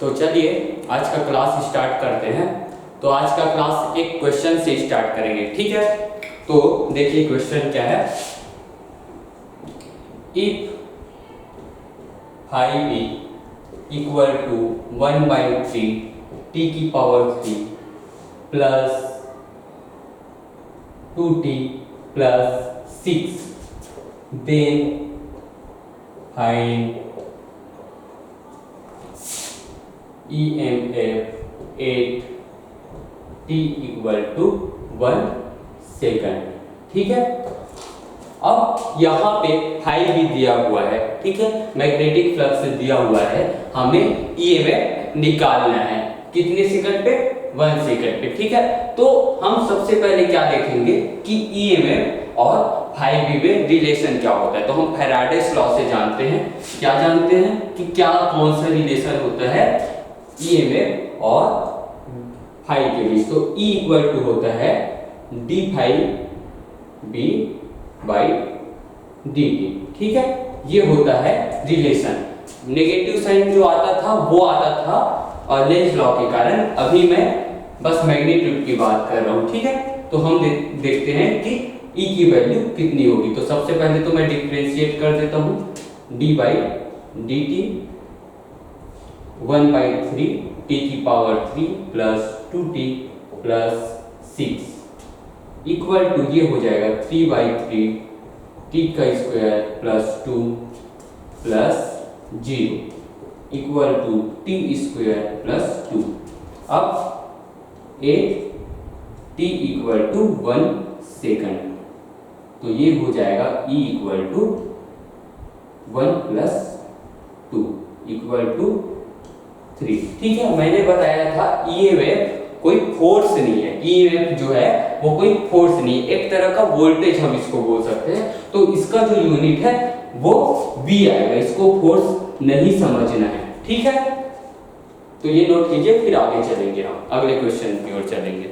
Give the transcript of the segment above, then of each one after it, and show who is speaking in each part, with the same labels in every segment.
Speaker 1: तो चलिए आज का क्लास स्टार्ट करते हैं। तो आज का क्लास एक क्वेश्चन से स्टार्ट करेंगे, ठीक है। तो देखिए क्वेश्चन क्या है। If 5b equal to 1/3 t की power 3 plus 2t plus 6 then find EMF at t equal to 1 second, ठीक है। अब यहाँ पे 5 भी दिया हुआ है, ठीक है, मैग्नेटिक फ्लक्स दिया हुआ है, हमें EMF निकालना है कितने सेकंड पे, 1 सेकंड पे, ठीक है। तो हम सबसे पहले क्या देखेंगे कि EMF और 5B में रिलेशन क्या होता है। तो हम फैराडेस लॉ से जानते हैं, क्या जानते हैं कि क्या कौन सा रिलेशन होता है EMF और 5 के बीच। तो E इक्वल टू होता है d5b बाई dt, ठीक है। ये होता है रिलेशन। नेगेटिव साइन जो आता था वो आता था लेंज लॉ के कारण, अभी मैं बस मैग्नीट्यूड की बात कर रहा हूं, ठीक है। तो हम देखते हैं कि E की वैल्यू कितनी होगी। तो सबसे पहले तो मैं डिफरेंशिएट कर देता हूं, d बाई dt 1/3 t की power 3 plus 2t plus 6 equal to ये हो जाएगा 3/3 t का square plus 2 plus 0 equal to t square plus 2। अब 8t इक्वल टू 1 सेकंड। तो ये हो जाएगा E equal to 1 plus 2 equal to 3, ठीक है। मैंने बताया था EMF कोई फोर्स नहीं है, EMF जो है वो कोई फोर्स नहीं है, एक तरह का वोल्टेज हम इसको बोल सकते हैं। तो इसका जो यूनिट है वो V आएगा, इसको फोर्स नहीं समझना है, ठीक है। तो ये नोट कीजिए, फिर आगे चलेंगे, हम अगले क्वेश्चन की ओर चलेंगे।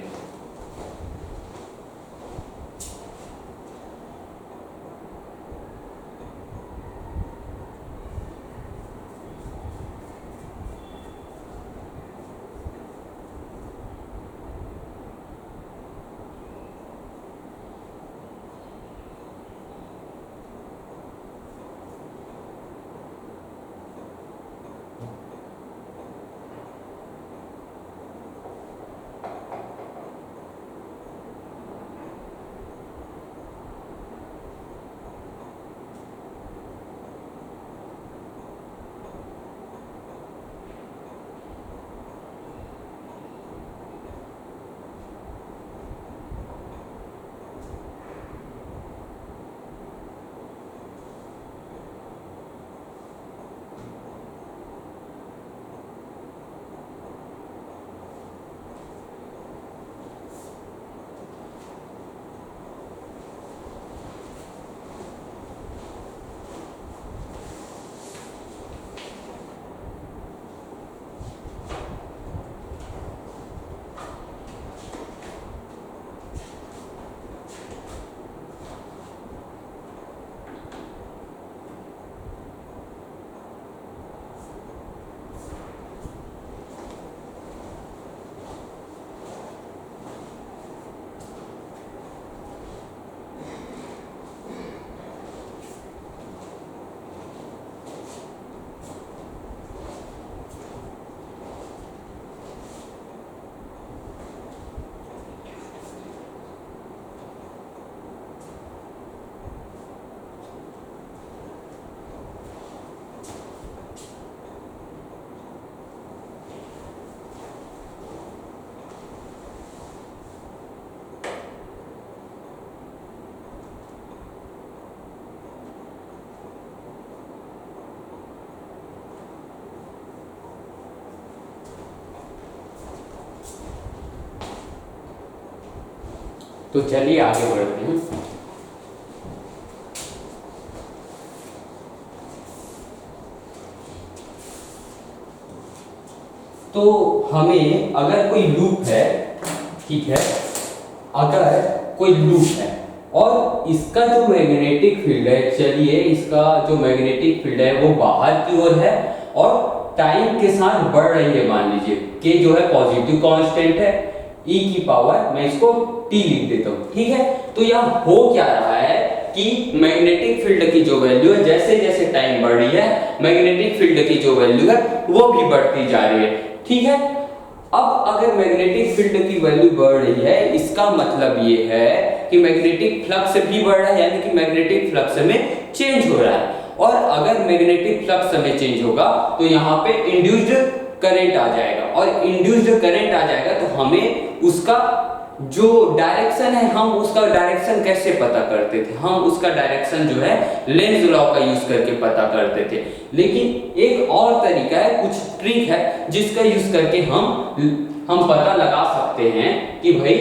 Speaker 1: तो चलिए आगे बढ़ते हैं। तो हमें अगर कोई लूप है, ठीक है, अगर कोई लूप है और इसका जो मैग्नेटिक फील्ड है, चलिए इसका जो मैग्नेटिक फील्ड है वो बाहर की ओर है और टाइम के साथ बढ़ रही है, मान लीजिए के जो है पॉजिटिव कांस्टेंट है, e की पावर मैं इसको t लिख देता हूँ, ठीक है। तो यहाँ हो क्या रहा है कि मैग्नेटिक फील्ड की जो वैल्यू है, जैसे जैसे टाइम बढ़ रही है मैग्नेटिक फील्ड की जो वैल्यू है वो भी बढ़ती जा रही है, ठीक है। अब अगर मैग्नेटिक फील्ड की वैल्यू बढ़ रही है, इसका मतलब ये है कि मैग्नेटिक फ्लक्स भी बढ़ रहा है, यानी कि मैग्नेटिक फ्लक्स में चेंज हो रहा है। और अगर मैग्नेटिक फ्लक्स में चेंज होगा तो यहाँ पे इंड्यूस्ड करंट आ जाएगा, और इंड्यूस्ड करंट आ जाएगा तो हमें उसका जो डायरेक्शन है, हम उसका डायरेक्शन कैसे पता करते थे, हम उसका डायरेक्शन जो है लेंज लॉ का यूज करके पता करते थे। लेकिन एक और तरीका है, कुछ ट्रिक है जिसका यूज करके हम पता लगा सकते हैं कि भाई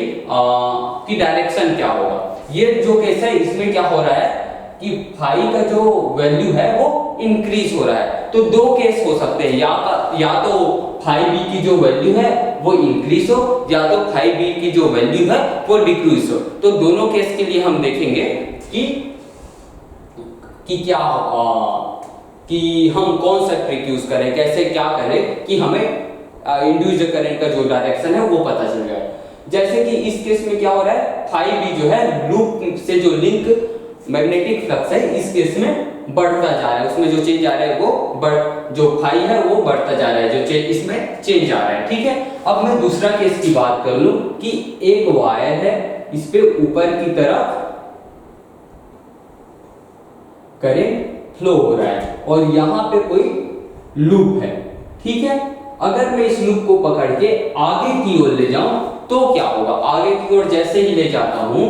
Speaker 1: कि डायरेक्शन क्या होगा। ये जो केस है इसमें क्या हो रहा है कि फाई का जो वैल्यू है वो इंक्रीज हो रहा है। तो दो केस हो सकते हैं, या तो फाई बी की जो वैल्यू है वो इंक्रीज हो, या तो फाई बी की जो वैल्यू है वो डिक्रीज हो। तो दोनों केस के लिए हम देखेंगे कि क्या कि हम कौन सा ट्रिक यूज करें, कैसे क्या करें कि हमें इंड्यूस्ड करंट का जो डायरेक्शन है वो पता चल जाए। जैसे कि इस केस में क्या हो रहा है, फाई बी जो है लूप से जो लिंक मैग्नेटिक फ्लक्स है इस केस में बढ़ता जा रहा है, उसमें जो चेंज आ रहा है वो जो फाई है वो बढ़ता जा रहा है, जो इसमें चेंज आ रहा है, ठीक है। अब मैं दूसरा केस की बात कर लूं कि एक वायर है, इस पे ऊपर की तरफ करंट फ्लो हो रहा है और यहाँ पे कोई लूप है, ठीक है। अगर मैं इस लूप को पकड़ के आगे की ओर ले जाऊं तो क्या होगा, आगे की ओर जैसे ही ले जाता हूं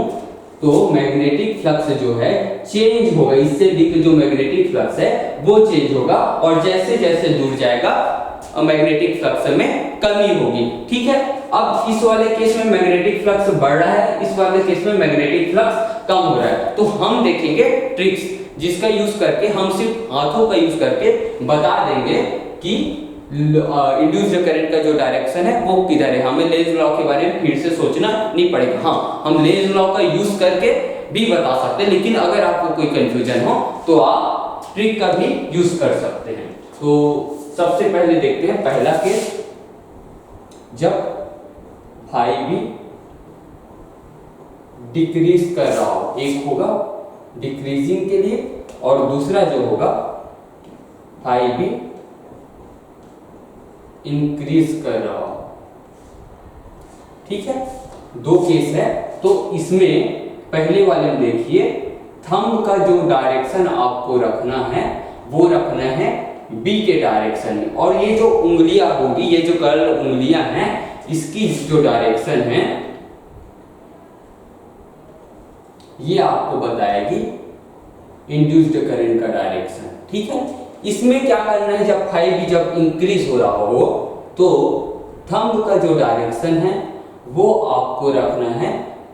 Speaker 1: तो मैग्नेटिक फ्लक्स जो है चेंज होगा, इससे भी जो मैग्नेटिक फ्लक्स है वो चेंज होगा, और जैसे जैसे दूर जाएगा मैग्नेटिक फ्लक्स में कमी होगी, ठीक है। अब इस वाले केस में मैग्नेटिक फ्लक्स बढ़ रहा है, इस वाले केस में मैग्नेटिक फ्लक्स कम हो रहा है। तो हम देखेंगे ट्रिक्स जिसका यूज करके हम सिर्फ हाथों का यूज करके बता देंगे कि इंड्यूस्ड करंट का जो डायरेक्शन है वो किधर है। हमें लेंज लॉ के बारे में फिर से सोचना नहीं पड़ेगा। हाँ, हम लेंज लॉ का यूज करके भी बता सकते हैं, लेकिन अगर आपको कोई कंफ्यूजन हो तो आप ट्रिक का भी यूज कर सकते हैं। तो सबसे पहले देखते हैं पहला केस, जब फाई बी डिक्रीज कर रहा हो, एक होगा डिक्रीजिंग के लिए और दूसरा जो होगा फाई बी इंक्रीज कर रहा हो, ठीक है। दो केस है, तो इसमें पहले वाले में देखिए थंब का जो डायरेक्शन आपको रखना है वो रखना है बी के डायरेक्शन में, और ये जो उंगलियां होगी, ये जो कर्ल उंगलियां हैं इसकी जो डायरेक्शन है ये आपको बताएगी इंड्यूस्ड करंट का डायरेक्शन, ठीक है। इसमें क्या करना है, जब फाई बी जब इंक्रीज हो रहा हो तो थंब का जो डायरेक्शन है वो आपको रखना है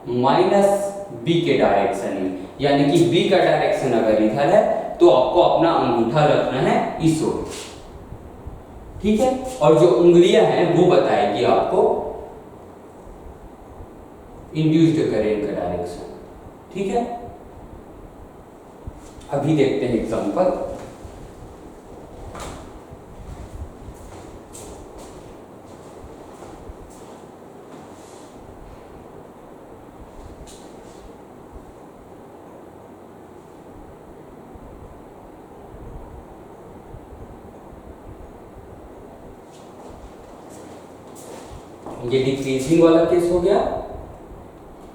Speaker 1: माइनस बी के डायरेक्शन में, यानी कि बी का डायरेक्शन अगर इधर है तो आपको अपना अंगूठा रखना है इस ओर, ठीक है। और जो उंगलियां हैं वो बताएगी आपको इंड्यूस्ड करंट का डायरेक्शन, ठीक है। अभी देखते हैं एग्जांपल। ये डिक्रीजिंग वाला केस हो गया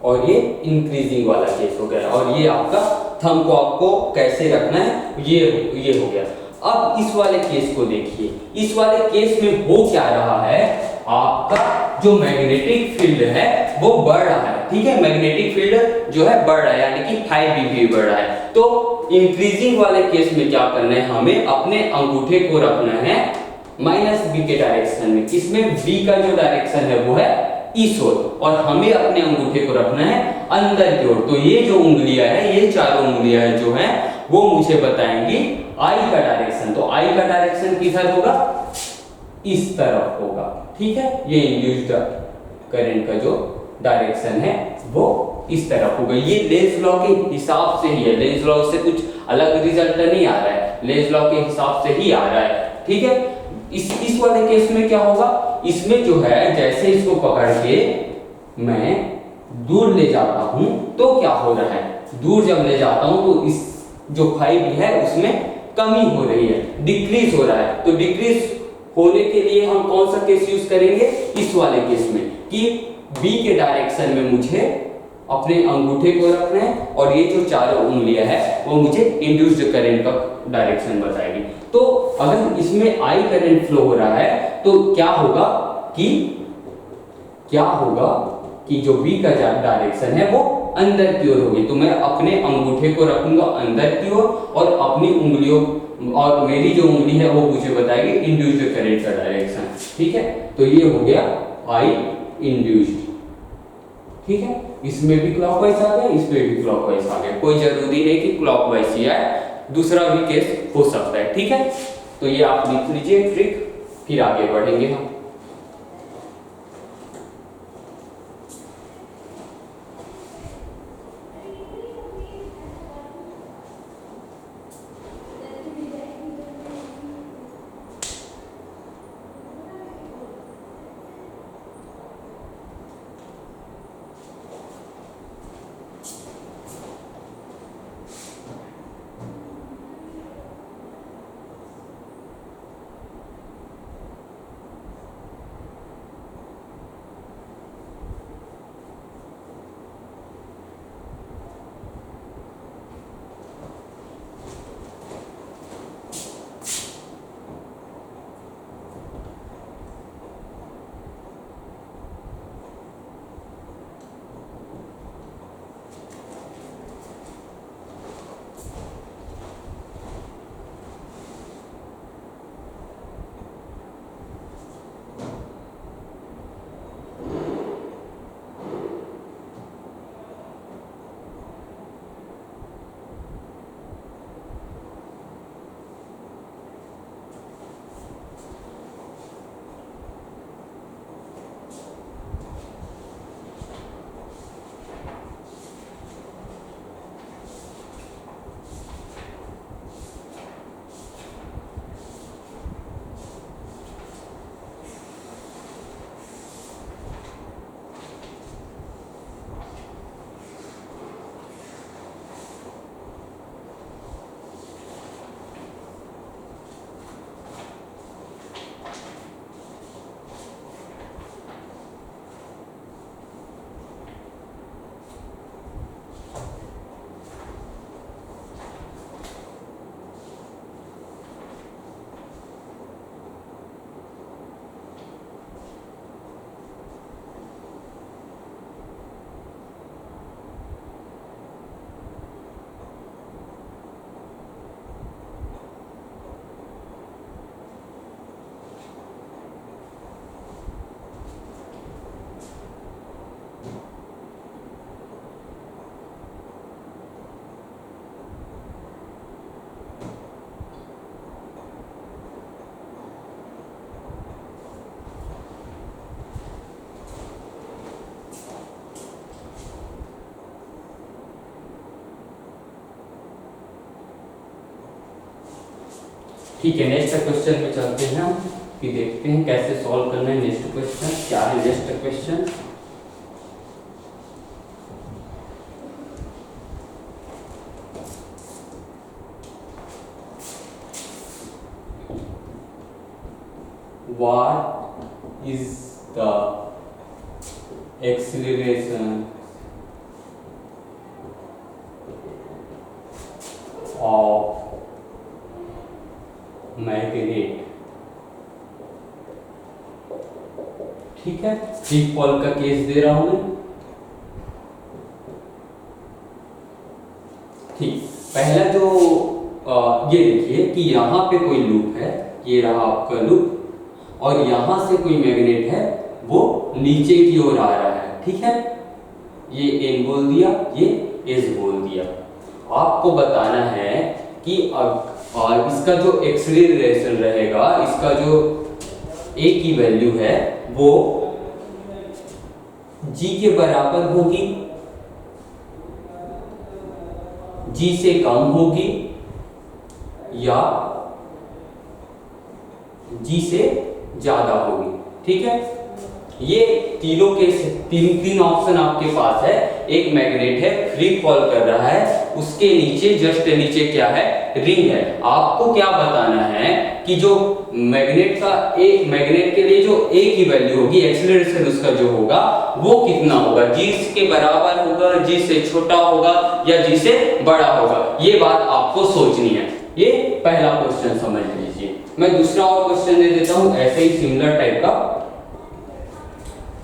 Speaker 1: और ये इंक्रीजिंग वाला केस हो गया, और ये आपका थंब को आपको कैसे रखना है ये हो गया। अब इस वाले केस को देखिए, इस वाले केस में हो क्या रहा है, आपका जो मैग्नेटिक फील्ड है वो बढ़ रहा है, ठीक है। मैग्नेटिक फील्ड जो है बढ़ रहा है, यानी कि फाई बी भी बढ़ रहा है। तो इंक्रीजिंग वाले केस में क्या करना है, हमें अपने अंगूठे को रखना है माइनस बी के डायरेक्शन में, इसमें बी का जो डायरेक्शन है वो है इस ओर, और हमें अपने अंगूठे को रखना है अंदर की ओर। तो ये जो उंगलियां है, ये चारों उंगलियां जो हैं वो मुझे बताएंगी आई का डायरेक्शन। तो आई का डायरेक्शन किधर होगा, इस तरफ होगा, ठीक है। ये इंड्यूस्ड करंट का जो डायरेक्शन है वो इस तरफ होगा। ये लेंज लॉ के हिसाब से ही है, लेंज लॉ से कुछ अलग रिजल्ट नहीं आ रहा है, लेंज लॉ के हिसाब से ही आ रहा है, ठीक है। इस वाले केस में क्या होगा, इसमें जो है जैसे इसको पकड़ के मैं दूर ले जाता हूं तो क्या हो रहा है, दूर जब ले जाता हूं तो इस जो 5 है उसमें कमी हो रही है, डिक्रीज हो रहा है। तो डिक्रीज होने के लिए हम कौन सा केस यूज करेंगे, इस वाले केस में कि बी के डायरेक्शन में मुझे अपने अंगूठे को रखना है और ये जो चारों उंगलियां है वो मुझे इंड्यूस्ड करंट का डायरेक्शन बताएगी। तो अगर इसमें आई करंट फ्लो हो रहा है तो क्या होगा कि जो बी का डायरेक्शन है वो अंदर की ओर होगी। तो मैं अपने अंगूठे को रखूंगा अंदर की ओर और अपनी उंगलियों और मेरी जो उंगली है वो मुझे बताएगी इंड्यूस्ड करंट का डायरेक्शन। ठीक है, तो ये हो गया आई इंड्यूस्ड। ठीक है, इसमें भी क्लॉकवाइज आ गया, इसमें भी क्लॉकवाइज आ गया, कोई जरूरी नहीं कि क्लॉकवाइज ही आए, दूसरा भी केस हो सकता है। ठीक है, तो ये आप लिख लीजिए ट्रिक, फिर आगे बढ़ेंगे हम। ठीक है, नेक्स्ट क्वेश्चन में चलते हैं हम, फिर देखते हैं कैसे सॉल्व करना है। नेक्स्ट क्वेश्चन क्या है, next question what is the acceleration of magnet. ठीक है, ठीक पॉल का केस दे रहा हूं मैं। ठीक, पहला जो ये देखिए कि यहां पे कोई लूप है, ये रहा आपका लूप, और यहां से कोई मैग्नेट है वो नीचे की ओर आ रहा है। ठीक है, ये एन बोल दिया, ये एस बोल दिया। आपको बताना है कि और इसका जो एक्सेलरेशन रहेगा, इसका जो ए की वैल्यू है वो जी के बराबर होगी, जी से कम होगी, या जी से ज्यादा होगी। ठीक है, ये तीनों के तीन ऑप्शन आपके पास है। एक मैग्नेट है, फ्री फॉल कर रहा है, उसके नीचे जस्ट नीचे क्या है, रिंग है। आपको क्या बताना है कि जो मैग्नेट के लिए जो ए की वैल्यू होगी, एक्सीलरेशन उसका जो होगा वो कितना होगा, जी के बराबर होगा, जी से छोटा होगा या जी से बड़ा होगा, ये बात आपको सोचनी है। ये पहला क्वेश्चन समझ लीजिए। मैं दूसरा और क्वेश्चन दे देता हूं ऐसे ही सिमिलर टाइप का,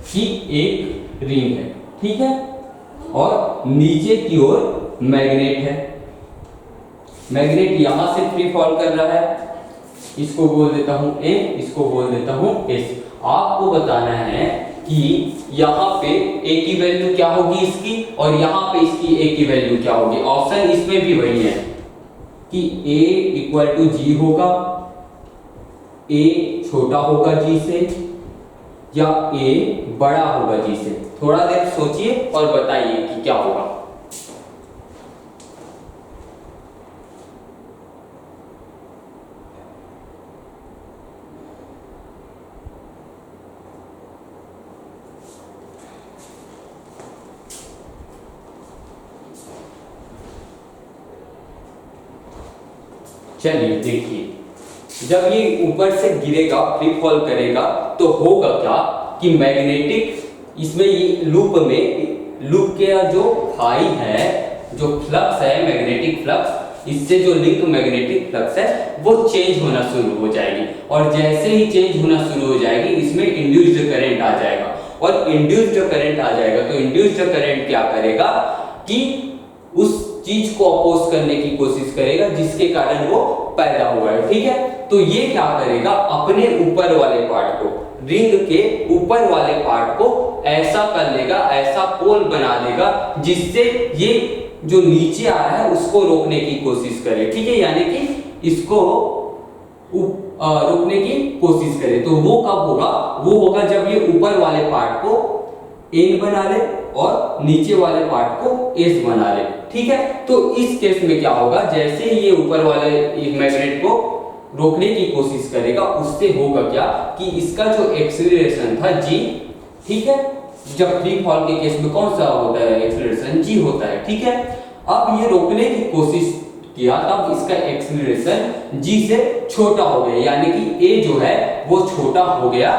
Speaker 1: कि एक रिंग है, ठीक है, और नीचे की ओर मैग्नेट है। मैग्नेट यहां से फ्री फॉल कर रहा है, इसको बोल देता हूं ए, इसको बोल देता हूं एस। आपको बताना है कि यहां पे ए की वैल्यू क्या होगी इसकी, और यहां पे इसकी ए की वैल्यू क्या होगी। ऑप्शन इसमें भी वही है कि ए इक्वल टू जी होगा, ए छोटा होगा जी से, या ए बड़ा होगा जी से। थोड़ा देर सोचिए और बताइए कि क्या होगा। चलिए देखिए, जब ये ऊपर से गिरेगा, फ्री फॉल करेगा, तो होगा क्या कि मैग्नेटिक इसमें ये लूप के जो फाई है, जो फ्लक्स है मैग्नेटिक फ्लक्स, इससे जो लिंक मैग्नेटिक फ्लक्स है वो चेंज होना शुरू हो जाएगी। और जैसे ही चेंज होना शुरू हो जाएगी, इसमें इंड्यूस्ड करंट आ जाएगा। और इंड्यूस्ड करंट आ जाएगा तो इंड्यूस्ड करंट क्या करेगा कि उस चीज को अपोज करने की कोशिश करेगा जिसके कारण वो पैदा हुआ है। ठीक है, तो ये क्या करेगा, अपने ऊपर वाले पार्ट को, रिंग के ऊपर वाले पार्ट को ऐसा कर लेगा, ऐसा पोल बना देगा जिससे ये जो नीचे आ रहा है उसको रोकने की कोशिश करे। ठीक है, यानी कि इसको रोकने की कोशिश करे। तो वो कब होगा, वो होगा जब ये ऊपर वाले पार्ट को एन बना ले और नीचे वाले पार्ट को एस बना ले। ठीक है, तो इस केस में क्या होगा, जैसे ये ऊपर वाले मैग्नेट को रोकने की कोशिश करेगा, उससे होगा क्या कि इसका जो एक्सीलरेशन था जी, ठीक है, जब फ्री फॉल के केस में कौन सा होता है, एक्सीलरेशन जी होता है। ठीक है, अब ये रोकने की कोशिश किया तब इसका एक्सीलरेशन जी से छोटा हो गया, यानी कि ए जो है वो छोटा हो गया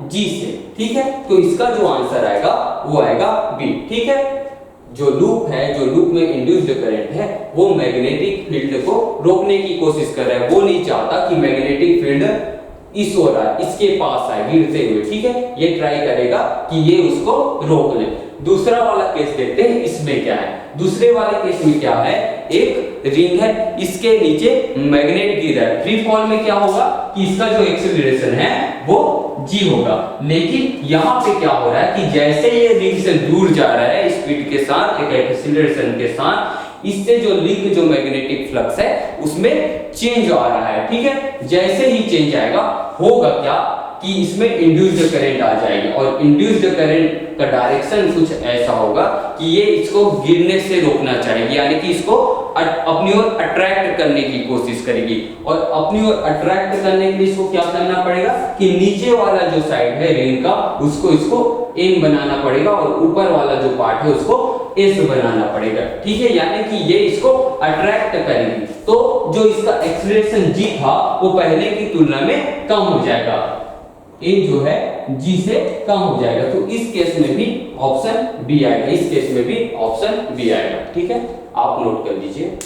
Speaker 1: जी से। ठीक है, तो इसका जो आंसर आएगा वो आएगा बी। ठीक है, जो लूप है, जो लूप में इंड्यूस्ड करंट है, वो मैग्नेटिक फील्ड को रोकने की कोशिश कर रहा है। वो नहीं चाहता कि मैग्नेटिक फील्ड इस ओर आए, इसके पास आए गिरते हुए। ठीक है, ये ट्राई करेगा कि ये उसको रोक ले। दूसरा वाला केस देखते हैं, इसमें क्या है। दूसरे वाले केस में क्या है, एक रिंग है, इसके नीचे मैग्नेट गिर रहा है। फ्री फॉल में क्या होगा कि इसका जो एक्सीलरेशन है वो जी होगा, लेकिन यहां पे क्या हो रहा है कि जैसे ये रिंग से दूर जा रहा है स्पीड के साथ, एक एक्सीलरेशन के साथ, इससे जो लिंक जो मैग्नेटिक फ्लक्स है उसमें चेंज आ रहा है। ठीक है, जैसे ही चेंज आएगा होगा क्या कि इसमें इंड्यूस्ड करंट आ जाएगी, और इंड्यूस्ड करंट का डायरेक्शन कुछ ऐसा होगा कि ये इसको गिरने से रोकना चाहेगी, यानी कि इसको अपनी ओर अट्रैक्ट करने की कोशिश करेगी। और अपनी ओर अट्रैक्ट करने के लिए इसको क्या करना पड़ेगा कि नीचे वाला जो साइड है रिंग का, उसको इसको एन बनाना पड़ेगा, और ऊपर वाला जो पार्ट है उसको एस बनाना पड़ेगा। ठीक है, यानी कि ये इसको अट्रैक्ट करेगी, तो जो इसका एक्सीलरेशन जी था वो पहले की तुलना में कम हो जाएगा, ए जो है जी से कम हो जाएगा। तो इस केस में भी ऑप्शन बी आएगा, इस केस में भी ऑप्शन बी आएगा। ठीक है, आप नोट कर लीजिए।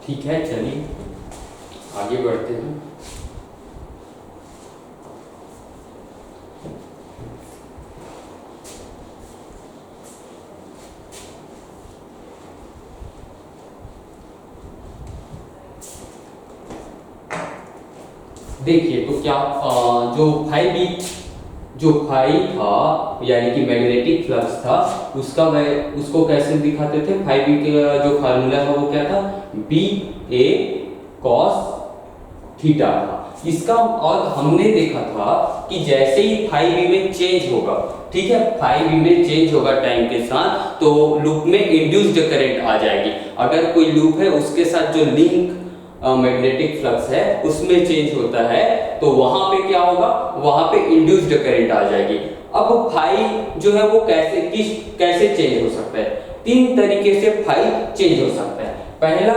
Speaker 1: ठीक है, चलिए आगे बढ़ते हैं। देखिए तो क्या जो फाई था यानी कि मैग्नेटिक फ्लक्स था, उसको कैसे दिखाते थे? फाई बी का जो फार्मूला था वो क्या था? बी ए कॉस थीटा था इसका। और हमने देखा था कि जैसे ही फाई बी में चेंज होगा, ठीक है, फाई बी में चेंज होगा टाइम के साथ, तो लूप में इंड्यूस्ड करंट आ जाएगी। अगर कोई लूप है उसके साथ जो लिंक मैग्नेटिक फ्लक्स है उसमें चेंज होता है, तो वहां पे क्या होगा? वहां पे इंड्यूस्ड करंट आ जाएगी। अब फाई जो है वो कैसे चेंज हो सकता है? 3 तरीके से फाई चेंज हो सकता है। पहला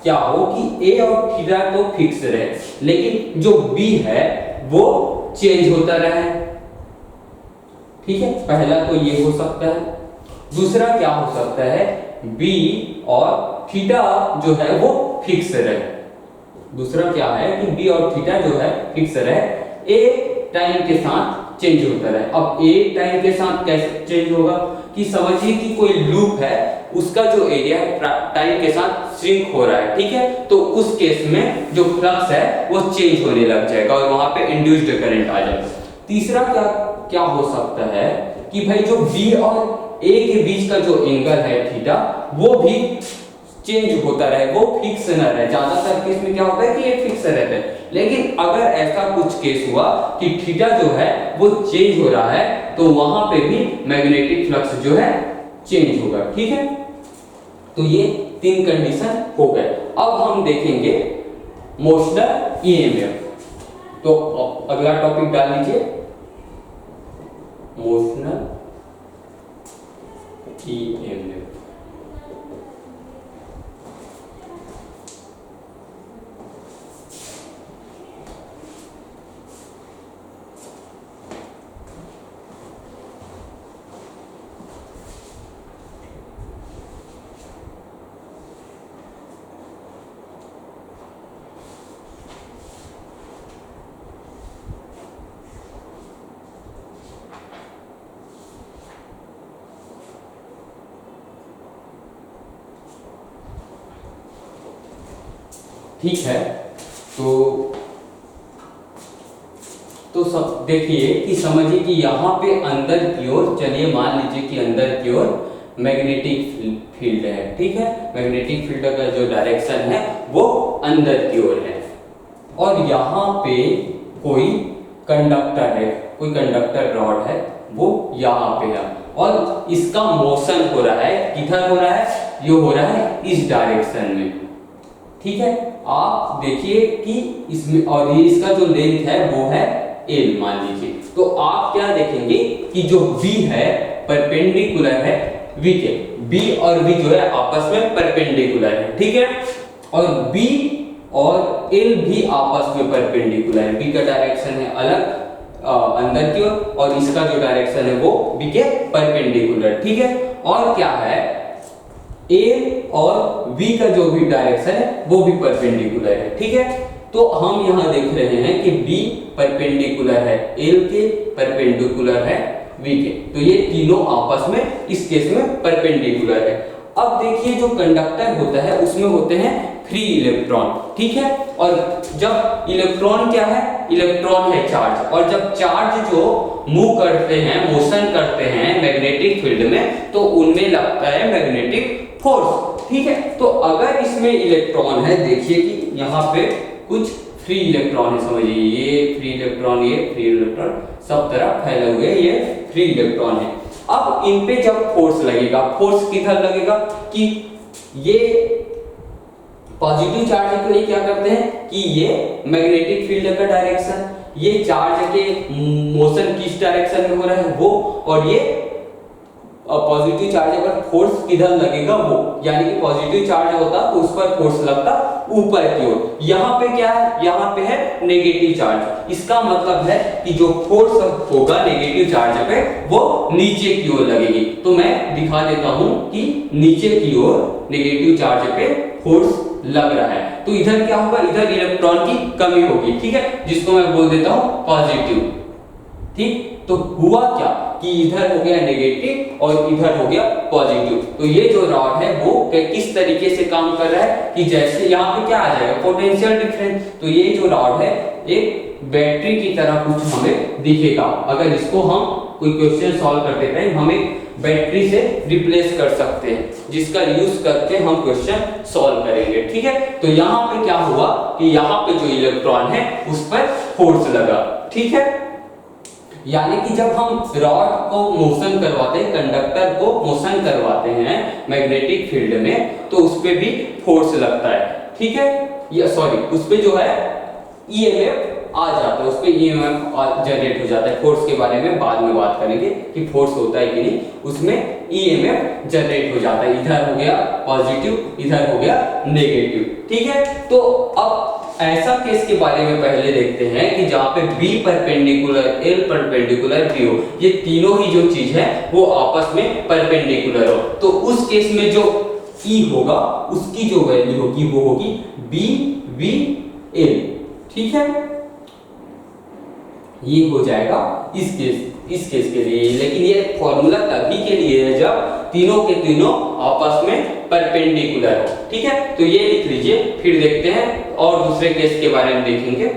Speaker 1: क्या हो कि ए और थीटा तो फिक्स रहे, लेकिन जो बी है वो चेंज होता रहे। ठीक है, पहला तो ये हो सकता है। दूसरा क्या हो सकता है? बी और थीटा जो है वो फिक्स रहे। दूसरा क्या है कि बी और थीटा जो है फिक्स रहे, ए टाइम के साथ चेंज होता रहे। अब ए टाइम के साथ कैसे चेंज होगा? कि समझिए कि कोई लूप है, उसका जो एरिया है टाइम के साथ श्रिंक हो रहा है, ठीक है, तो उस केस में जो फ्लक्स है वो चेंज होने लग जाएगा और वहां पे इंड्यूस्ड करंट आ जाएगा। तीसरा क्या हो सकता है कि भाई जो बी और ए के बीच का जो एंगल है थीटा, वो भी चेंज होता रहे, वो फिक्स न रहे। ज्यादातर केस में क्या होता है कि ये फिक्स रहता है, लेकिन अगर ऐसा कुछ केस हुआ कि थीटा जो है वो चेंज हो रहा है, तो वहां पे भी मैग्नेटिक फ्लक्स जो है चेंज होगा। ठीक है, तो ये 3 कंडीशन हो गए। अब हम देखेंगे मोशनल ईएमएफ। तो अगला टॉपिक डाल लीजिए, मोशनल ईएमएफ। ठीक है, तो सब देखिए कि समझिए कि यहाँ पे अंदर की ओर, चलिए मान लीजिए कि अंदर की ओर मैग्नेटिक फील्ड है। ठीक है, मैग्नेटिक फील्ड का जो डायरेक्शन है वो अंदर की ओर है, और यहाँ पे कोई कंडक्टर है, कोई कंडक्टर रॉड है, वो यहाँ पे है, और इसका मोशन हो रहा है। किधर हो रहा है? ये हो रहा है इस डायरेक्शन में। ठीक है, आप देखिए कि इसमें, और ये इसका जो लेंथ है वो है L मान लीजिए। तो आप क्या देखेंगे कि जो B है परपेंडिकुलर है V के, B और V जो है आपस में परपेंडिकुलर है। ठीक है, और B और L भी आपस में परपेंडिकुलर है। B का डायरेक्शन है अलग अंदर की ओर, और इसका जो डायरेक्शन है वो B के परपेंडिकुलर। ठीक है, और क्या है, A और V का जो भी डायरेक्शन है वो भी परपेंडिकुलर है। ठीक है, तो हम यहाँ देख रहे हैं कि B परपेंडिकुलर है L के, परपेंडिकुलर है V के, तो ये तीनों आपस में इस केस में परपेंडिकुलर है। अब देखिए जो कंडक्टर होता है उसमें होते हैं फ्री इलेक्ट्रॉन। ठीक है, और जब इलेक्ट्रॉन क्या है? इलेक्ट्रॉन है चार्ज, और जब चार्ज जो मूव करते हैं, मोशन करते हैं मैग्नेटिक फील्ड में, तो उनमें लगता है मैग्नेटिक फोर्स। ठीक है, तो अगर इसमें इलेक्ट्रॉन है, देखिए कि यहाँ पे कुछ फ्री इलेक्ट्रॉन है, समझिए ये फ्री इलेक्ट्रॉन, ये फ्री इलेक्ट्रॉन सब तरफ फैले हुए, ये फ्री इलेक्ट्रॉन है। अब इन पे जब फोर्स लगेगा, फोर्स किधर लगेगा? कि ये पॉजिटिव चार्ज के लिए क्या करते हैं कि ये मैग्नेटिक फील्ड का डायरेक्शन, ये चार्ज के मोशन किस डायरेक्शन में हो रहा है वो, और ये पॉजिटिव चार्ज पर फोर्स किधर लगेगा वो, यानी कि पॉजिटिव चार्ज होता तो उस पर फोर्स लगता ऊपर की ओर। यहाँ पे क्या है? यहाँ पे है नेगेटिव चार्ज। इसका मतलब है कि जो फोर्स होगा नेगेटिव चार्ज पे वो नीचे की ओर लगेगी। तो मैं दिखा देता हूं कि नीचे की ओर नेगेटिव चार्ज पे फोर्स लग रहा है, तो इधर क्या होगा, इधर इलेक्ट्रॉन की कमी होगी, ठीक है, जिसको मैं बोल देता हूं पॉजिटिव। ठीक, तो हुआ क्या कि इधर हो गया नेगेटिव और इधर हो गया पॉजिटिव। तो ये जो रॉड है वो किस तरीके से काम कर रहा है कि जैसे यहाँ पे क्या आ जाएगा, पोटेंशियल डिफरेंस। तो ये जो रॉड है एक बैटरी की तरह कुछ हमें दिखेगा। अगर इसको हम कोई क्वेश्चन सॉल्व करते टाइम हमें बैटरी से रिप्लेस कर सकते हैं, जिसका यूज करके हम क्वेश्चन सॉल्व करेंगे, ठीक है। तो यहाँ पे क्या हुआ कि यहाँ पे जो इलेक्ट्रॉन है उस पर फोर्स लगा, ठीक है। यानी कि जब हम रॉड को मोशन करवाते हैं, कंडक्टर को मोशन करवाते हैं मैग्नेटिक फील्ड में, तो उस पे भी फोर्स लगता है, ठीक है। या सॉरी, उस पे जो है ईएमएफ आ जाता है, उस पे ईएमएफ जनरेट हो जाता है। फोर्स के बारे में बाद में बात करेंगे कि फोर्स होता है कि नहीं, उसमें ईएमएफ जनरेट हो जाता है। इधर हो गया पॉजिटिव, इधर हो गया नेगेटिव, ठीक है। तो अब ऐसा केस के बारे में पहले देखते हैं कि जहां पे B perpendicular, L perpendicular, B हो, ये तीनों ही जो चीज है वो आपस में परपेंडिकुलर हो, तो उस केस में जो E होगा उसकी जो वैल्यू होगी वो होगी BVL, ठीक है। ये हो जाएगा इस केस के लिए। लेकिन ये फॉर्मूला तभी के लिए है जब तीनों के तीनों आपस में परपेंडिकुलर हो, ठीक है। तो ये लिख लीजिए, फिर देखते हैं और दूसरे केस के बारे में देखेंगे।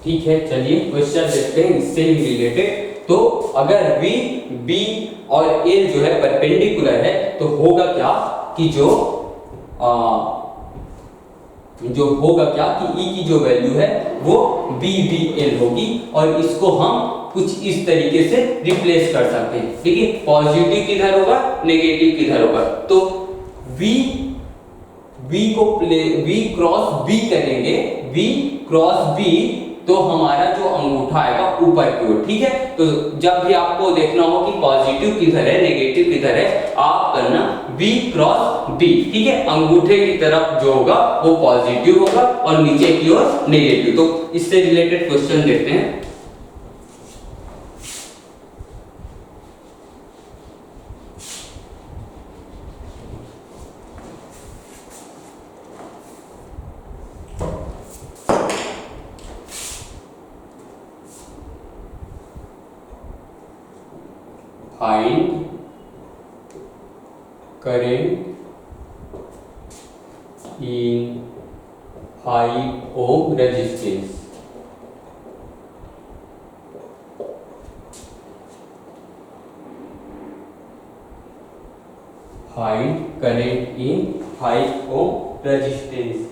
Speaker 1: ठीक है, चलिए क्वेश्चन देखते हैं इससे ही रिलेटेड। तो अगर V, B और L जो है परपेंडिकुलर है तो होगा क्या कि जो होगा क्या कि E की जो वैल्यू है वो BVL होगी, और इसको हम कुछ इस तरीके से रिप्लेस कर सकते हैं। देखिए पॉजिटिव किधर होगा, नेगेटिव किधर होगा, तो V क्रॉस B करेंगे, V क्रॉस B, तो हमारा जो अंगूठा आएगा ऊपर की ओर, ठीक है। तो जब भी आपको देखना हो कि पॉजिटिव किधर है, नेगेटिव किधर है, आप करना B क्रॉस B, ठीक है। अंगूठे की तरफ जो होगा वो पॉजिटिव होगा और नीचे की ओर नेगेटिव। तो इससे रिलेटेड क्वेश्चन देखते हैं। Find current in 5 ohm resistance. Find current in 5 ohm resistance.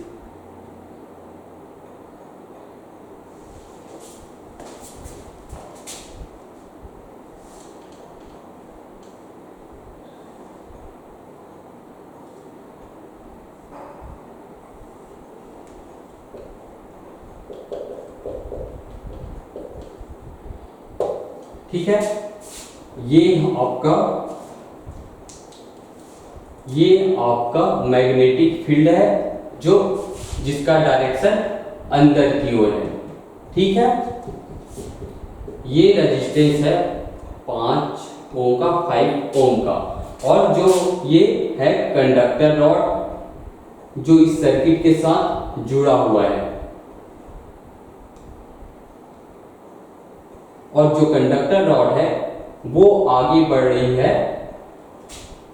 Speaker 1: ठीक है। ये आपका मैग्नेटिक फील्ड है जो जिसका डायरेक्शन अंदर की ओर है। ठीक है। ये रेजिस्टेंस है 5 ओम का, 5 ओम का। और जो ये है कंडक्टर रॉड जो इस सर्किट के साथ जुड़ा हुआ है, और जो कंडक्टर रॉड है वो आगे बढ़ रही है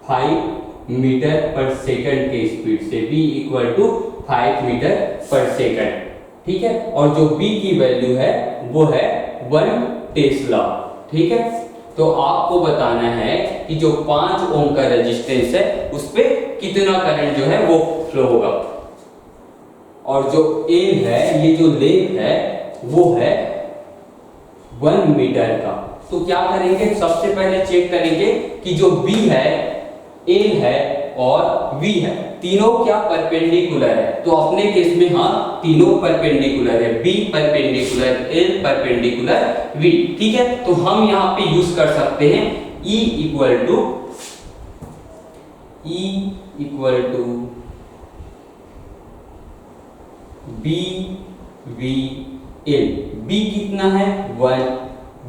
Speaker 1: 5 मीटर पर सेकंड के स्पीड से, v इक्वल टू 5 मीटर पर सेकंड। ठीक है। और जो b की वैल्यू है वो है 1 टेस्ला। ठीक है। तो आपको बताना है कि जो 5 ओम का रेजिस्टेंस है उस पे कितना करंट जो है वो फ्लो होगा। और जो एल है, ये जो लेंथ है वो है 1 मीटर का। तो क्या करेंगे, सबसे पहले चेक करेंगे कि जो b है, a है और v है, तीनों क्या परपेंडिकुलर है। तो अपने केस में हाँ, तीनों परपेंडिकुलर है, b perpendicular, l perpendicular, v। ठीक है। तो हम यहाँ पे यूज कर सकते हैं E equal to b v l। b कितना है 1,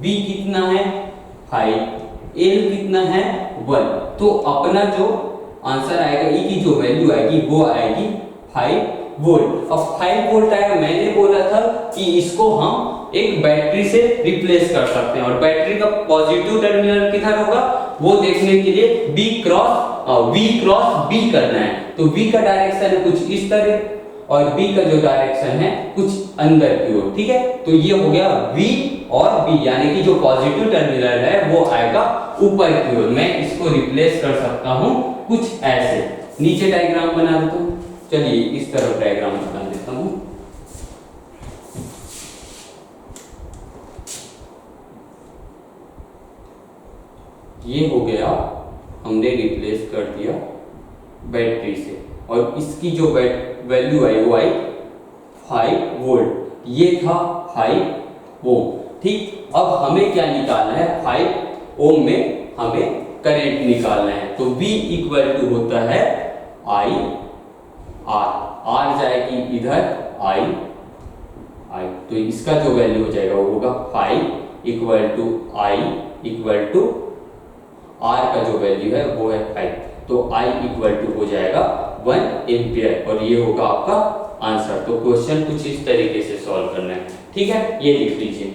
Speaker 1: b कितना है 5, l कितना है 1। तो अपना जो आंसर आएगा, E की जो वैल्यू आएगी वो आएगी 5 वोल्ट। अब 5 वोल्ट आएगा, मैंने बोला था कि इसको हम एक बैटरी से रिप्लेस कर सकते हैं, और बैटरी का पॉजिटिव टर्मिनल किधर होगा वो देखने के लिए V क्रॉस B करना है। तो V का डायरेक्शन है कुछ इस तरह, और B का जो डायरेक्शन है कुछ अंदर की ओर। ठीक है। तो ये हो गया V और B, यानी कि जो पॉजिटिव टर्मिनल है वो आएगा ऊपर की ओर। मैं इसको रिप्लेस कर सकता हूं कुछ ऐसे। नीचे डायग्राम बना देता हूं। चलिए इस तरफ डायग्राम बना देता हूं। ये हो गया, हमने रिप्लेस कर दिया बैटरी से, और इसकी जो वैल्यू आई वो आई 5 वोल्ट। ये था 5 ओम। ठीक। अब हमें क्या निकालना है, 5 ओम में हमें करंट निकालना है। तो V इक्वल टू होता है I R, R जाएगी इधर I, तो इसका जो वैल्यू हो जाएगा वो होगा 5 equal to I equal to R का जो वैल्यू है वो है 5। तो I इक्वल टू हो जाएगा 1 एम्पियर, और ये होगा आपका आंसर। तो क्वेश्चन कुछ इस तरीके से सॉल्व करना है। ठीक है। ये लिख लीजिए।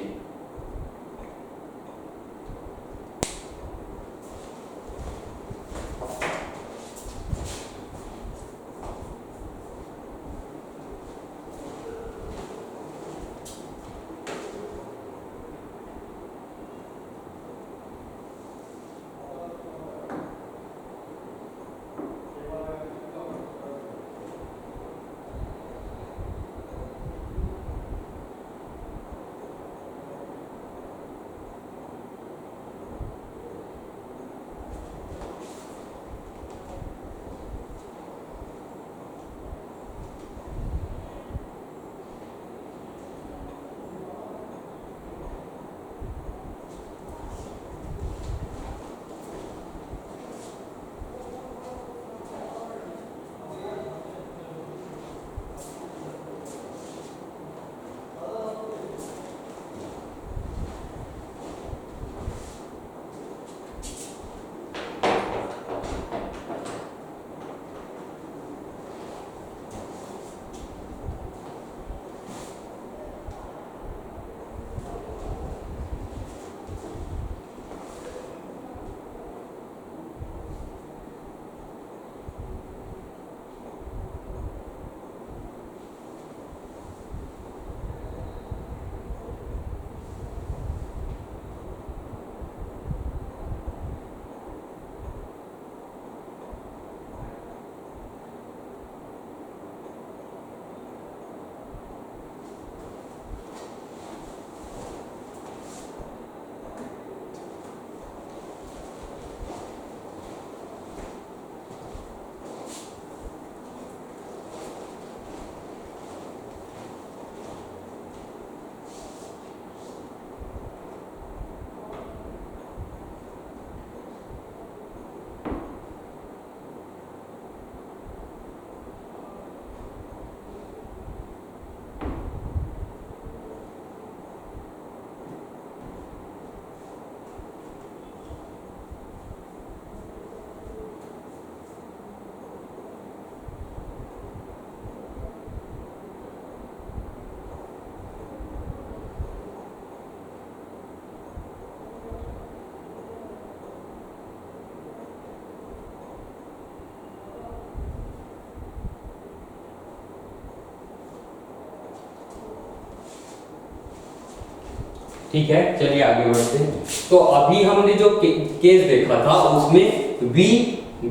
Speaker 1: ठीक है, चलिए आगे बढ़ते हैं। तो अभी हमने जो केस देखा था उसमें V,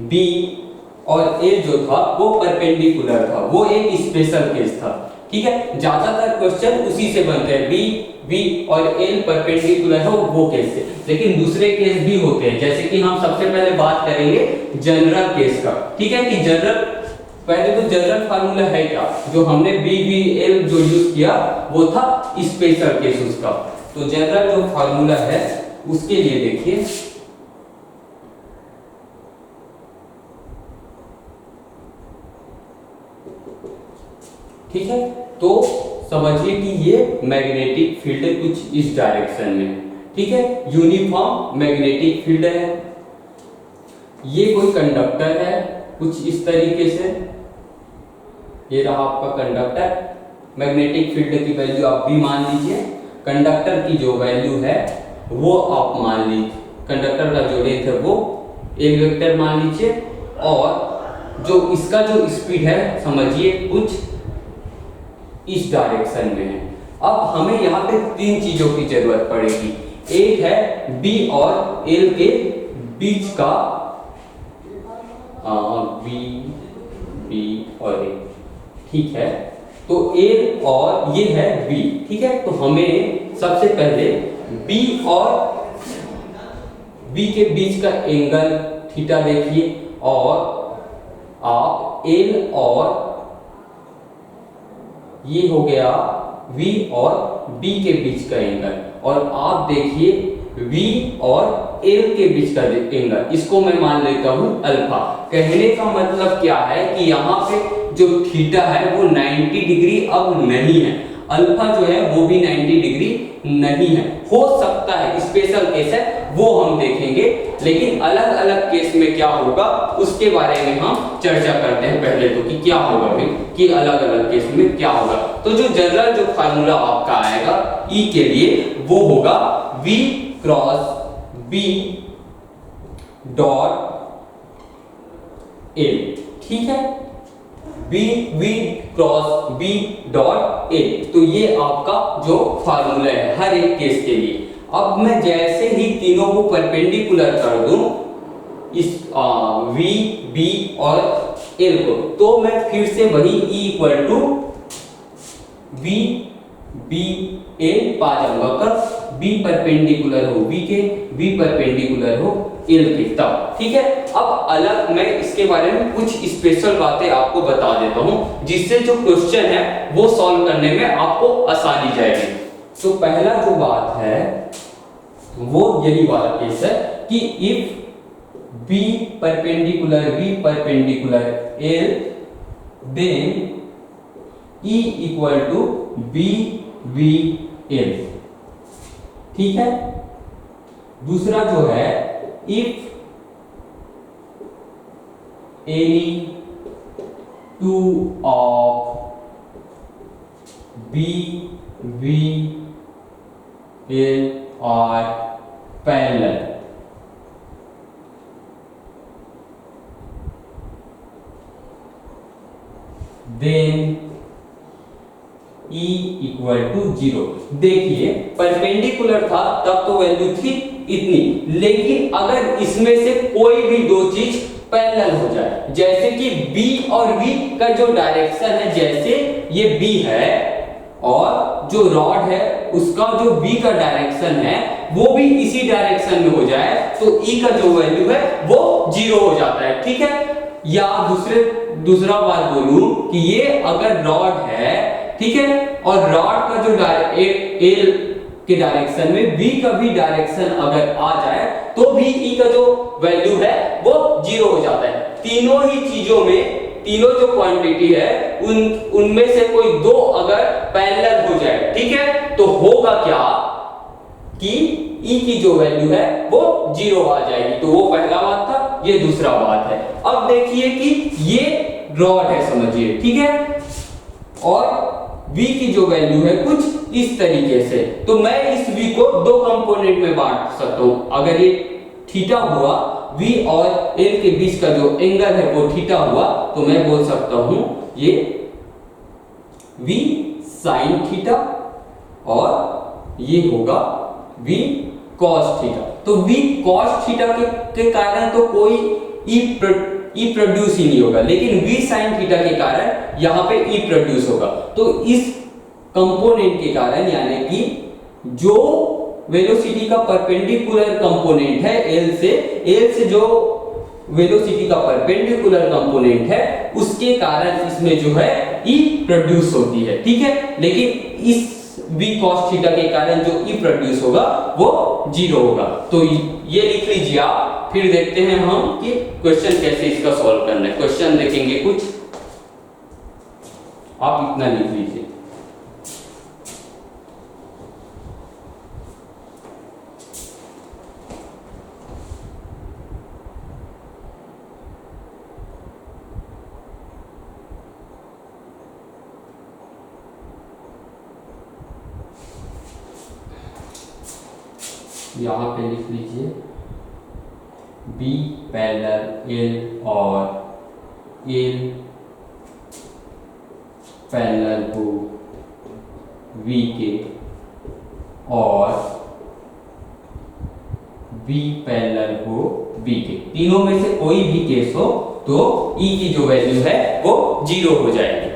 Speaker 1: B और A जो था वो परपेंडिकुलर था, वो एक स्पेशल केस था। ठीक है, ज्यादातर क्वेश्चन उसी से बनते हैं, B और L परपेंडिकुलर हो वो केस से। लेकिन दूसरे केस भी होते हैं, जैसे कि हम सबसे पहले बात करेंगे जनरल केस का। ठीक है, कि जनरल, पहले तो जनरल फार्मूला है क्या, जो हमने BL जो यूज किया वो था स्पेशल केस उसका। तो जनरल जो फार्मूला है उसके लिए देखिए, ठीक है, तो समझिए कि ये मैग्नेटिक फील्ड है कुछ इस डायरेक्शन में। ठीक है, यूनिफॉर्म मैग्नेटिक फील्ड है। ये कोई कंडक्टर है कुछ इस तरीके से, ये रहा आपका कंडक्टर। मैग्नेटिक फील्ड की वैल्यू आप भी मान लीजिए, कंडक्टर की जो वैल्यू है वो आप मान लीजिए, कंडक्टर का जो लेंथ है वो एक वेक्टर मान लीजिए, और जो इसका जो स्पीड है समझिए कुछ इस डायरेक्शन में है। अब हमें यहाँ पे तीन चीजों की जरूरत पड़ेगी। एक है B और L के बीच का B और A, ठीक है, तो L और ये है B। ठीक है, तो हमें सबसे पहले B और B के बीच का एंगल थीटा देखिए, और आप L और ये हो गया V और B के बीच का एंगल, और आप देखिए V और L के बीच का एंगल, इसको मैं मान लेता हूं अल्फा। कहने का मतलब क्या है कि यहाँ पे जो थीटा है वो 90 डिग्री अब नहीं है, अल्फा जो है वो भी 90 डिग्री नहीं है। हो सकता है स्पेशल केस है वो हम देखेंगे, लेकिन अलग अलग केस में क्या होगा उसके बारे में हम चर्चा करते हैं पहले तो, कि क्या होगा फिर, कि अलग अलग केस में क्या होगा। तो जो जनरल जो फार्मूला आपका आएगा E के लिए वो होगा V cross B dot L। ठीक है, V cross B dot A, तो ये आपका जो फार्मूला है हर एक केस के लिए। अब मैं जैसे ही तीनों को परपेंडिकुलर कर दूं इस V, B और L को, तो मैं फिर से वही E equal to V B L पा जाऊंगा। कब B परपेंडिकुलर हो V के, B परपेंडिकुलर हो L के, तब। ठीक है, अब अलग मैं इसके बारे में कुछ स्पेशल बातें आपको बता देता हूं, जिससे जो क्वेश्चन है वो सॉल्व करने में आपको आसानी जाएगी। तो पहला जो बात है वो यही वाला केस है कि if B perpendicular L, then E equal to B L। ठीक है, दूसरा जो है if any two of B L are parallel, then E equal to 0। देखिए परपेंडिकुलर था तब तो वैल्यू थी इतनी, लेकिन अगर इसमें से कोई भी दो चीज पैरेलल हो जाए, जैसे कि B और V का जो डायरेक्शन है, जैसे ये B है और जो रॉड है उसका जो B का डायरेक्शन है वो भी इसी डायरेक्शन में हो जाए, तो E का जो वैल्यू है वो 0 हो जाता है। ठीक है, या दूसरा बात बोलूं कि ये अगर रॉड है, ठीक है, और रॉड का जो L के डायरेक्शन में B का भी डायरेक्शन अगर आ जाए तो भी E का जो वैल्यू है वो 0 हो जाता है। तीनों ही चीजों में, तीनों जो क्वांटिटी है उनमें से कोई दो अगर पैरेलल हो जाए, ठीक है, तो होगा क्या कि E की जो वैल्यू है वो 0 आ जाएगी। तो वो पहला बात था, ये दूसरा बात है। अब देखिए कि ये रॉड है समझिए, ठीक है, और V की जो वैल्यू है कुछ इस तरीके से, तो मैं इस V को दो कंपोनेंट में बांट सकता हूं। अगर ये थीटा हुआ, V और L के बीच का जो एंगल है वो थीटा हुआ, तो मैं बोल सकता हूं ये V sin थीटा और ये होगा v cos थीटा। तो v cos थीटा के कारण तो कोई ई प्रोड्यूस ही नहीं होगा, लेकिन v sin थीटा के कारण यहाँ पे ई प्रोड्यूस होगा। तो इस कंपोनेंट के कारण, यानी कि जो वेलोसिटी का परपेंडिकुलर कंपोनेंट है एल से जो वेलोसिटी का परपेंडिकुलर कंपोनेंट है, उसके कारण इसमें जो है ई प्रोड्यूस होती है, ठीक है। लेकिन इस v cos थीटा के कारण जो ई प्रोड्यूस होगा वो 0 होगा। तो ये लिख लीजिए आप, फिर देखते हैं हम कि क्वेश्चन कैसे इसका सॉल्व करना है। क्वेश्चन देखेंगे कुछ, आप इतना लिख लीजिए। यहाँ पे लिख लीजिए B पैरेलल L और L पैरेलल हो V के और V पैरेलल हो B के। तीनों में से कोई भी केस हो तो E की जो वैल्यू है वो 0 हो जाएगी।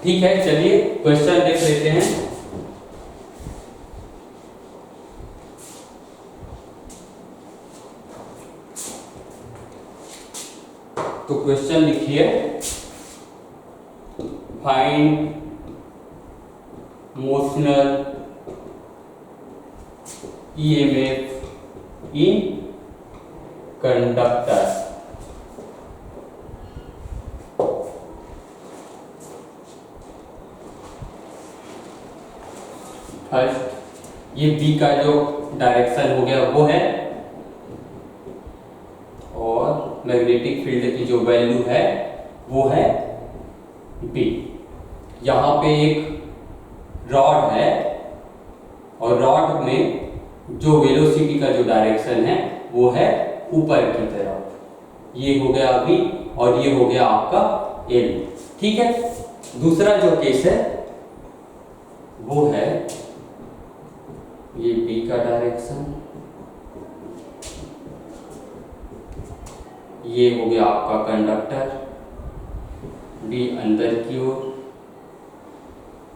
Speaker 1: ठीक है, चलिए क्वेश्चन देख लेते हैं। तो क्वेश्चन लिखिए, find motional EMF in conductor. First ये बी का जो डायरेक्शन हो गया वो है, और मैग्नेटिक फील्ड की जो वैल्यू है वो है बी। यहाँ पे एक रॉड है और रॉड में जो वेलोसिटी का जो डायरेक्शन है वो है ऊपर की तरफ। ये हो गया बी और ये हो गया आपका एल। ठीक है, दूसरा जो केस है वो है ये बी का डायरेक्शन, ये हो गया आपका कंडक्टर, बी अंदर की ओर,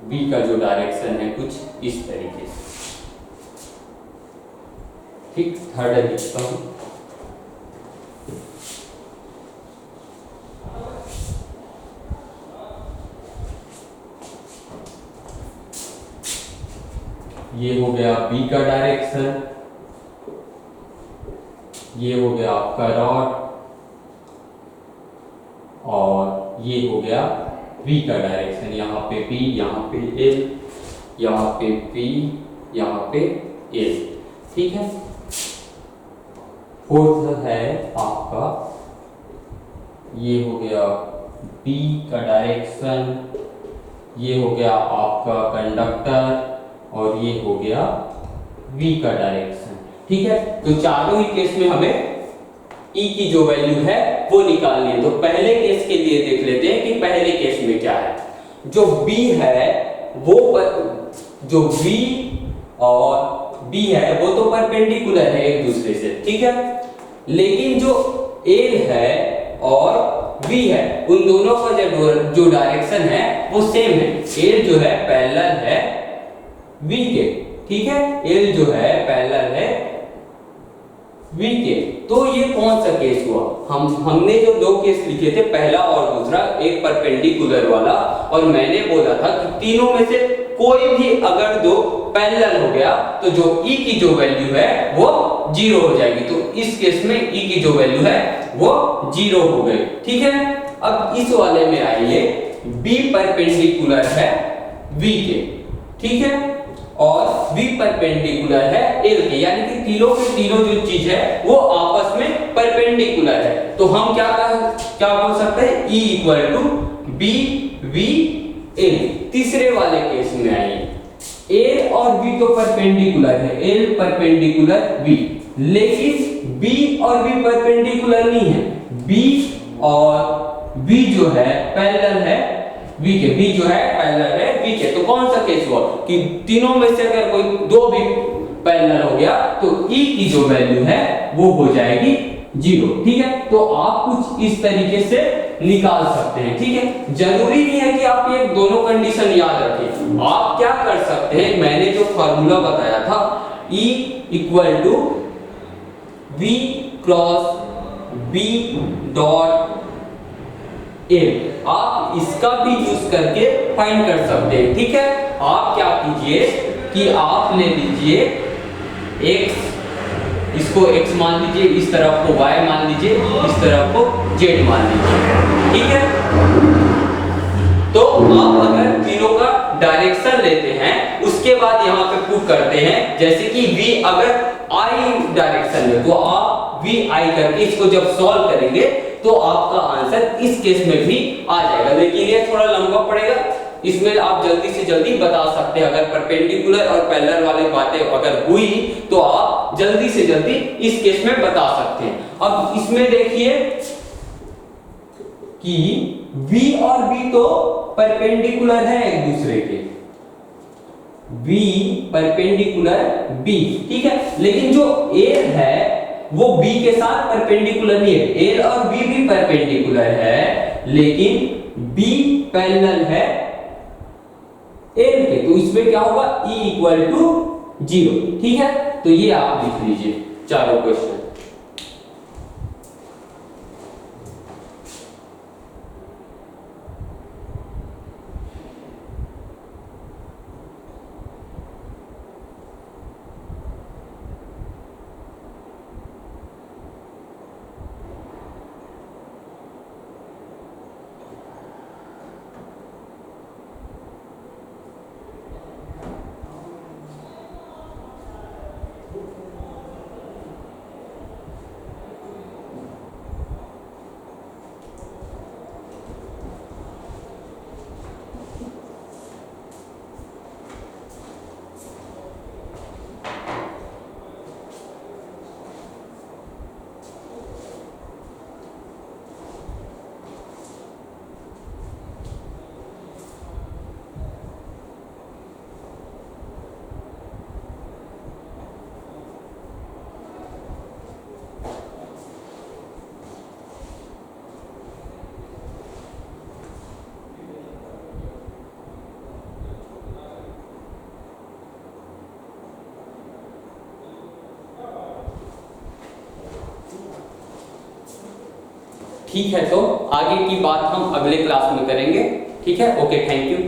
Speaker 1: बी का जो डायरेक्शन है कुछ इस तरीके से। ठीक, थर्ड लिखता हूं, ये हो गया बी का डायरेक्शन, ये हो गया आपका रॉड, और ये हो गया V का डायरेक्शन। यहाँ पे B, यहाँ पे L, यहाँ पे P, यहाँ पे एल। ठीक है, फोर्थ है आपका, ये हो गया बी का डायरेक्शन, ये हो गया आपका कंडक्टर और ये हो गया वी का डायरेक्शन। ठीक है, तो चारों ही केस में हमें ई की जो वैल्यू है वो निकालनी है। तो पहले केस के लिए देख लेते हैं कि पहले केस में क्या है। जो बी है वो जो बी और बी है वो तो परपेंडिकुलर है एक दूसरे से, ठीक है, लेकिन जो एल है और वी है उन दोनों का जो डायरेक्शन है वो सेम है। एल जो है पैरेलल है वी के, ठीक है, एल जो है पैरेलल है वी के। तो ये कौन सा केस हुआ? हमने जो दो केस लिखे थे, पहला और दूसरा, एक परपेंडिकुलर वाला, और मैंने बोला था कि तीनों में से कोई भी अगर दो पैरेलल हो गया तो जो ई की जो वैल्यू है वो जीरो हो जाएगी। तो इस केस में ई की जो वैल्यू है वो जीरो हो गई। ठीक है, अब इस वाले में आइए, बी परपेंडिकुलर है वी के, ठीक है, और V परपेंडिकुलर है एल के, यानी कि तीनों के तीनों जो चीज है वो आपस में परपेंडिकुलर है। तो हम क्या बोल सकते हैं? E equal to B V L. तीसरे वाले केस में आइए, एल और V तो परपेंडिकुलर है, एल परपेंडिकुलर V, लेकिन B और V परपेंडिकुलर नहीं है। B और V जो है पैरेलल है V के, V जो है पैरेलल है V के। तो कौन सा केस हुआ कि तीनों में से अगर कोई दो भी पैरेलल हो गया तो E की जो वैल्यू है वो हो जाएगी जीरो। ठीक है, तो आप कुछ इस तरीके से निकाल सकते हैं। ठीक है, जरूरी नहीं है कि आप ये दोनों कंडीशन याद रखें। आप क्या कर सकते हैं, मैंने जो फॉर्मूला बताया था E equal to V cross B dot L, आप इसका भी यूज करके फाइंड कर सकते हैं। ठीक है, आप क्या कीजिए कि आप ले लीजिए x, इसको x मान लीजिए, इस तरफ को y मान लीजिए, इस तरफ को z मान लीजिए। ठीक है, तो आप अगर तीनों का डायरेक्शन लेते हैं उसके बाद यहाँ पे पुट करते हैं, जैसे कि v अगर i डायरेक्शन में, तो आप vi करके इसको जब सॉल्व करेंगे तो आपका आंसर इस केस में भी आ जाएगा। लेकिन ये थोड़ा लंबा पड़ेगा, इसमें आप जल्दी से जल्दी बता सकते हैं। अगर परपेंडिकुलर और पैरेलल वाली बातें अगर हुई तो आप जल्दी से जल्दी इस केस में बता सकते हैं। अब इसमें देखिए कि V और B तो परपेंडिकुलर है एक दूसरे के, V परपेंडिकुलर B, ठीक है, लेकिन जो A है वो B के साथ परपेंडिकुलर नहीं है। A और B भी परपेंडिकुलर है लेकिन B पैरेलल है A के, तो इसमें क्या होगा? E equal to zero. ठीक है, तो ये आप लिख लीजिए चारों क्वेश्चन। ठीक है, तो आगे की बात हम अगले क्लास में करेंगे। ठीक है, ओके, थैंक यू।